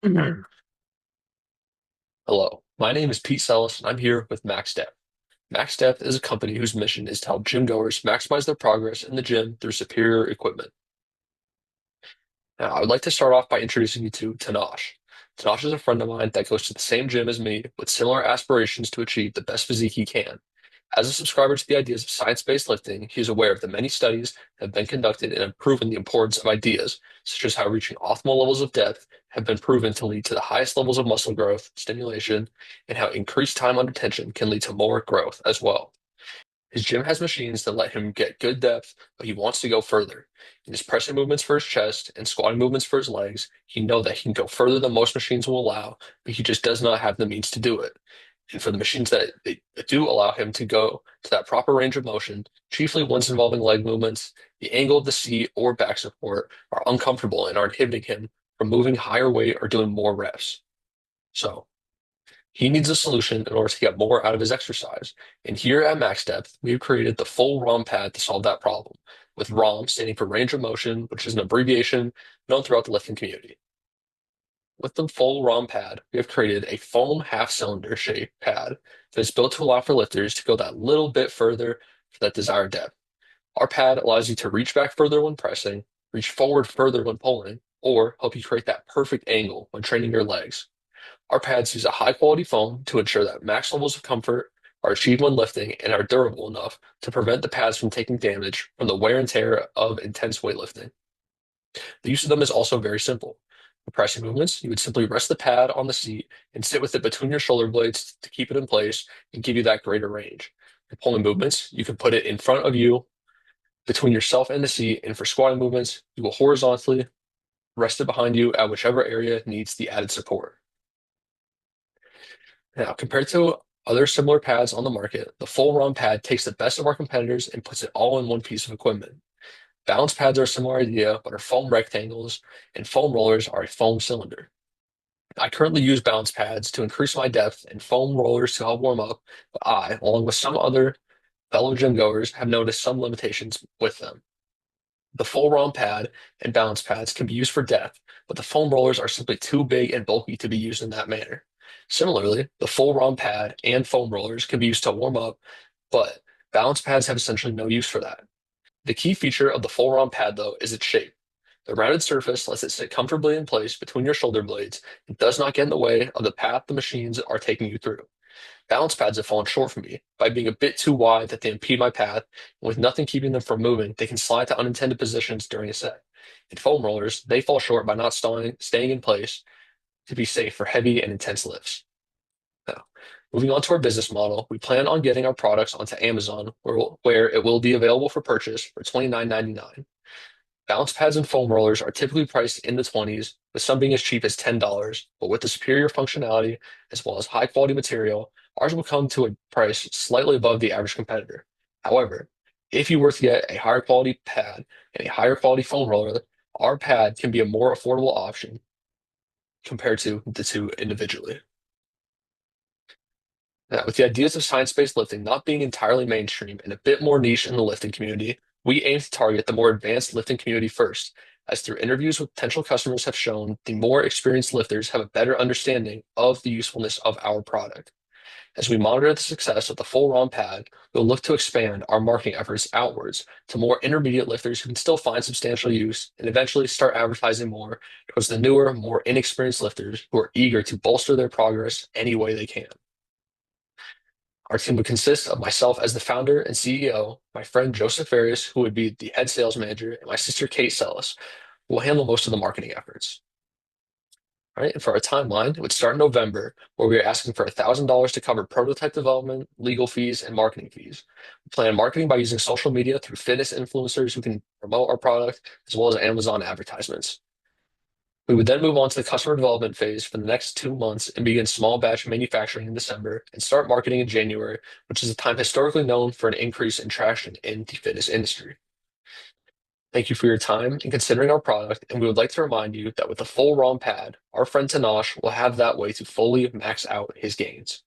Mhm. Hello, my name is Pete Sellis, and I'm here with Max Depth. Max Depth is a company whose mission is to help gym goers maximize their progress in the gym through superior equipment. Now, I would like to start off by introducing you to Tanash. Tanash is a friend of mine that goes to the same gym as me with similar aspirations to achieve the best physique he can. As a subscriber to the ideas of science-based lifting, he is aware of the many studies that have been conducted and have proven the importance of ideas, such as how reaching optimal levels of depth have been proven to lead to the highest levels of muscle growth, stimulation, and how increased time under tension can lead to more growth as well. His gym has machines that let him get good depth, but he wants to go further. In his pressing movements for his chest and squatting movements for his legs, he knows that he can go further than most machines will allow, but he just does not have the means to do it. And for the machines that they do allow him to go to that proper range of motion, chiefly ones involving leg movements, the angle of the seat or back support are uncomfortable and are inhibiting him from moving higher weight or doing more reps. So he needs a solution in order to get more out of his exercise. And here at Max Depth, we've created the full ROM pad to solve that problem, with ROM standing for range of motion, which is an abbreviation known throughout the lifting community. With the full ROM pad, we have created a foam half-cylinder shape pad that is built to allow for lifters to go that little bit further for that desired depth. Our pad allows you to reach back further when pressing, reach forward further when pulling, or help you create that perfect angle when training your legs. Our pads use a high-quality foam to ensure that max levels of comfort are achieved when lifting and are durable enough to prevent the pads from taking damage from the wear and tear of intense weightlifting. The use of them is also very simple. For pressing movements, you would simply rest the pad on the seat and sit with it between your shoulder blades to keep it in place and give you that greater range. For pulling movements, you can put it in front of you between yourself and the seat, and for squatting movements, you will horizontally rest it behind you at whichever area needs the added support. Now, compared to other similar pads on the market, the full run pad takes the best of our competitors and puts it all in one piece of equipment. Balance pads are a similar idea, but are foam rectangles, and foam rollers are a foam cylinder. I currently use balance pads to increase my depth and foam rollers to help warm up, but I, along with some other fellow gym goers, have noticed some limitations with them. The full ROM pad and balance pads can be used for depth, but the foam rollers are simply too big and bulky to be used in that manner. Similarly, the full ROM pad and foam rollers can be used to warm up, but balance pads have essentially no use for that. The key feature of the full ROM pad, though, is its shape. The rounded surface lets it sit comfortably in place between your shoulder blades and does not get in the way of the path the machines are taking you through. Balance pads have fallen short for me by being a bit too wide that they impede my path, and with nothing keeping them from moving, they can slide to unintended positions during a set. In foam rollers, they fall short by not staying in place to be safe for heavy and intense lifts. Now, moving on to our business model, we plan on getting our products onto Amazon where it will be available for purchase for $29.99. Balance pads and foam rollers are typically priced in the 20s, with some being as cheap as $10, but with the superior functionality as well as high quality material, ours will come to a price slightly above the average competitor. However, if you were to get a higher quality pad and a higher quality foam roller, our pad can be a more affordable option compared to the two individually. Now, with the ideas of science-based lifting not being entirely mainstream and a bit more niche in the lifting community, we aim to target the more advanced lifting community first, as through interviews with potential customers have shown, the more experienced lifters have a better understanding of the usefulness of our product. As we monitor the success of the full ROM pad, we'll look to expand our marketing efforts outwards to more intermediate lifters who can still find substantial use and eventually start advertising more towards the newer, more inexperienced lifters who are eager to bolster their progress any way they can. Our team would consist of myself as the founder and CEO, my friend Joseph Ferris, who would be the head sales manager, and my sister Kate Sellis, who will handle most of the marketing efforts. All right, and for our timeline, it would start in November, where we are asking for $1,000 to cover prototype development, legal fees, and marketing fees. We plan marketing by using social media through fitness influencers who can promote our product, as well as Amazon advertisements. We would then move on to the customer development phase for the next 2 months and begin small batch manufacturing in December and start marketing in January, which is a time historically known for an increase in traction in the fitness industry. Thank you for your time in considering our product, and we would like to remind you that with the full ROM pad, our friend Tanash will have that way to fully max out his gains.